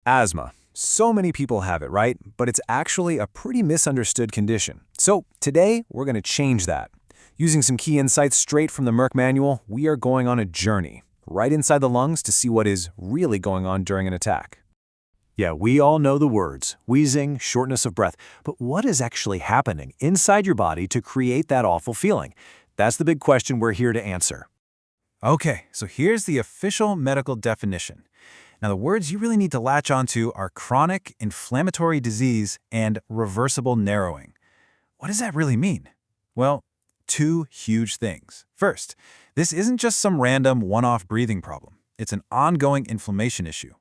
Asthma. So many people have it, right? But it's actually a pretty misunderstood condition. So today, we're going to change that. Using some key insights straight from the Merck manual, we are going on a journey, right inside the lungs to see what is really going on during an attack. Yeah, we all know the words, wheezing, shortness of breath, but what is actually happening inside your body to create that awful feeling? That's the big question we're here to answer. Okay, so here's the official medical definition. Now, the words you really need to latch onto are chronic inflammatory disease and reversible narrowing. What does that really mean? Well, two huge things. First, this isn't just some random one-off breathing problem. It's an ongoing inflammation issue.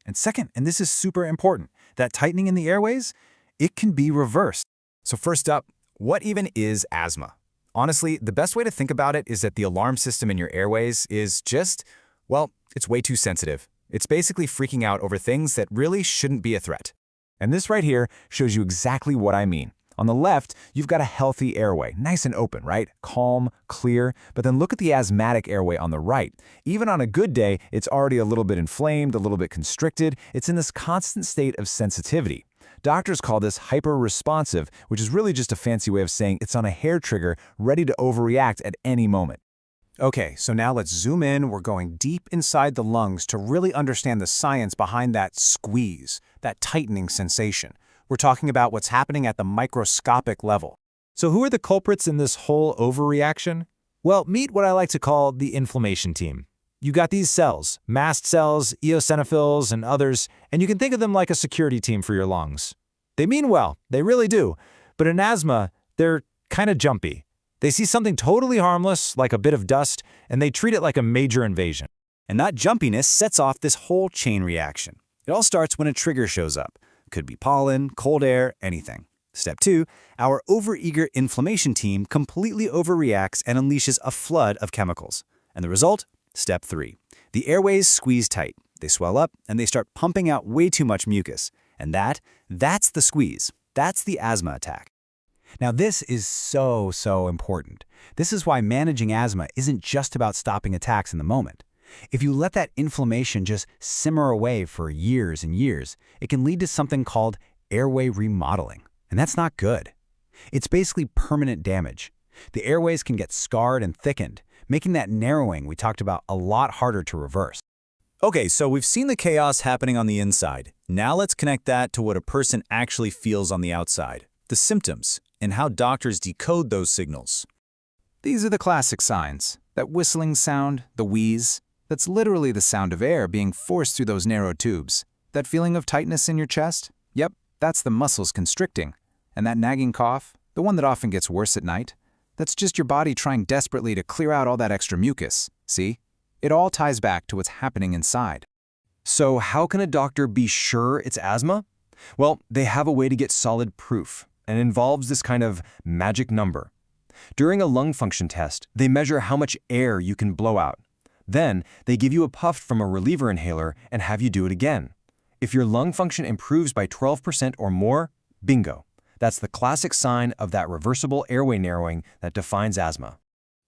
And second, and this is super important, that tightening in the airways, it can be reversed. So first up, what even is asthma? Honestly, the best way to think about it is that the alarm system in your airways is just, well, it's way too sensitive. It's basically freaking out over things that really shouldn't be a threat. And this right here shows you exactly what I mean. On the left, you've got a healthy airway, nice and open, right? Calm, clear. But then look at the asthmatic airway on the right. Even on a good day, it's already a little bit inflamed, a little bit constricted. It's in this constant state of sensitivity. Doctors call this hyper-responsive, which is really just a fancy way of saying it's on a hair trigger, ready to overreact at any moment. Okay, so now let's zoom in. We're going deep inside the lungs to really understand the science behind that squeeze, that tightening sensation. We're talking about what's happening at the microscopic level. So who are the culprits in this whole overreaction? Well, meet what I like to call the inflammation team. You got these cells, mast cells, eosinophils, and others, and you can think of them like a security team for your lungs. They mean well, they really do, but in asthma, they're kind of jumpy. They see something totally harmless, like a bit of dust, and they treat it like a major invasion. And that jumpiness sets off this whole chain reaction. It all starts when a trigger shows up. Could be pollen, cold air, anything. Step 2, our overeager inflammation team completely overreacts and unleashes a flood of chemicals. And the result? Step 3, the airways squeeze tight. They swell up and they start pumping out way too much mucus. And that's the squeeze. That's the asthma attack. Now this is so important. This is why managing asthma isn't just about stopping attacks in the moment. If you let that inflammation just simmer away for years and years, it can lead to something called airway remodeling. And that's not good. It's basically permanent damage. The airways can get scarred and thickened, making that narrowing we talked about a lot harder to reverse. Okay, so we've seen the chaos happening on the inside. Now let's connect that to what a person actually feels on the outside, the symptoms, and how doctors decode those signals. These are the classic signs. That whistling sound, the wheeze, that's literally the sound of air being forced through those narrow tubes. That feeling of tightness in your chest? Yep, that's the muscles constricting. And that nagging cough, the one that often gets worse at night? That's just your body trying desperately to clear out all that extra mucus. See? It all ties back to what's happening inside. So how can a doctor be sure it's asthma? Well, they have a way to get solid proof, and it involves this kind of magic number. During a lung function test, they measure how much air you can blow out. Then, they give you a puff from a reliever inhaler and have you do it again. If your lung function improves by 12% or more, bingo. That's the classic sign of that reversible airway narrowing that defines asthma.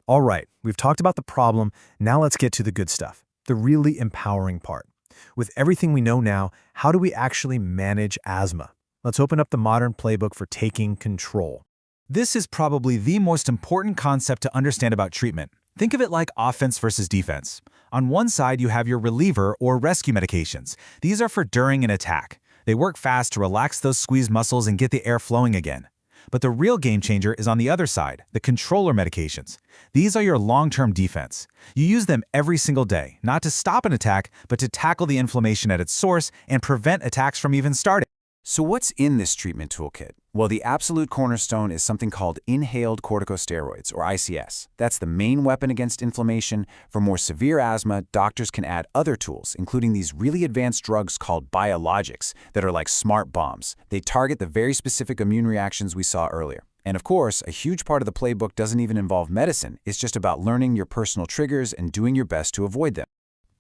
All right, we've talked about the problem. Now let's get to the good stuff, the really empowering part. With everything we know now, how do we actually manage asthma? Let's open up the modern playbook for taking control. This is probably the most important concept to understand about treatment. Think of it like offense versus defense. On one side, you have your reliever or rescue medications. These are for during an attack. They work fast to relax those squeezed muscles and get the air flowing again. But the real game changer is on the other side, the controller medications. These are your long-term defense. You use them every single day, not to stop an attack, but to tackle the inflammation at its source and prevent attacks from even starting. So what's in this treatment toolkit? Well, the absolute cornerstone is something called inhaled corticosteroids, or ICS. That's the main weapon against inflammation. For more severe asthma, doctors can add other tools, including these really advanced drugs called biologics that are like smart bombs. They target the very specific immune reactions we saw earlier. And of course, a huge part of the playbook doesn't even involve medicine. It's just about learning your personal triggers and doing your best to avoid them.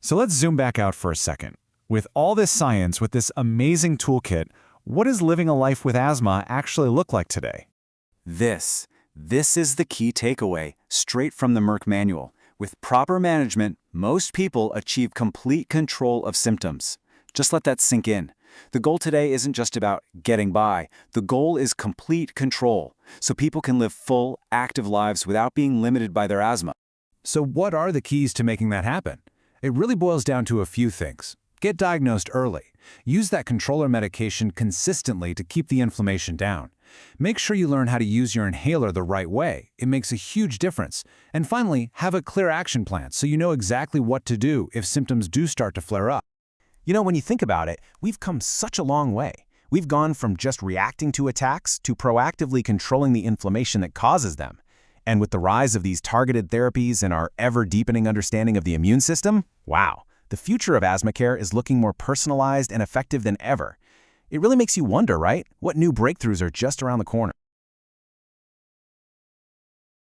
So let's zoom back out for a second. With all this science, with this amazing toolkit, what does living a life with asthma actually look like today? This is the key takeaway, straight from the Merck manual. With proper management, most people achieve complete control of symptoms. Just let that sink in. The goal today isn't just about getting by. The goal is complete control, so people can live full, active lives without being limited by their asthma. So what are the keys to making that happen? It really boils down to a few things. Get diagnosed early. Use that controller medication consistently to keep the inflammation down. Make sure you learn how to use your inhaler the right way. It makes a huge difference. And finally, have a clear action plan so you know exactly what to do if symptoms do start to flare up. You know, when you think about it, we've come such a long way. We've gone from just reacting to attacks to proactively controlling the inflammation that causes them. And with the rise of these targeted therapies and our ever-deepening understanding of the immune system, wow, the future of asthma care is looking more personalized and effective than ever. It really makes you wonder, right? What new breakthroughs are just around the corner?